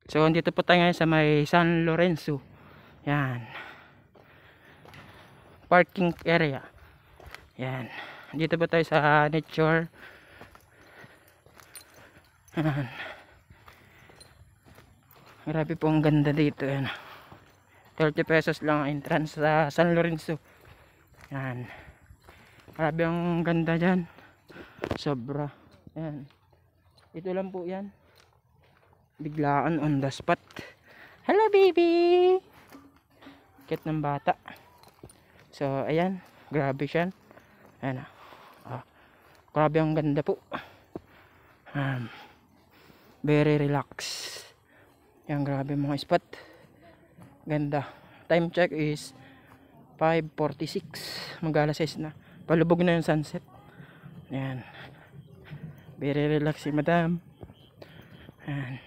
So dito po tayo ngayon sa may San Lorenzo. Yan. Parking area. Yan. Dito po tayo sa nature. Yan. Grabe po ang ganda dito. Yan. 30 pesos lang ang entrance sa San Lorenzo. Yan. Grabe ang ganda dyan. Sobra. Yan. Ito lang po yan. Biglaan on the spot. Hello baby! Kit ng bata. So ayan. Grabe siya. Ayan. Grabe ang ganda po. Very relax. Yan, grabe mga spot. Ganda. Time check is 5:46. Mag-alas 6 na. Palubog na yung sunset. Yan. Very relax si madam. Yan.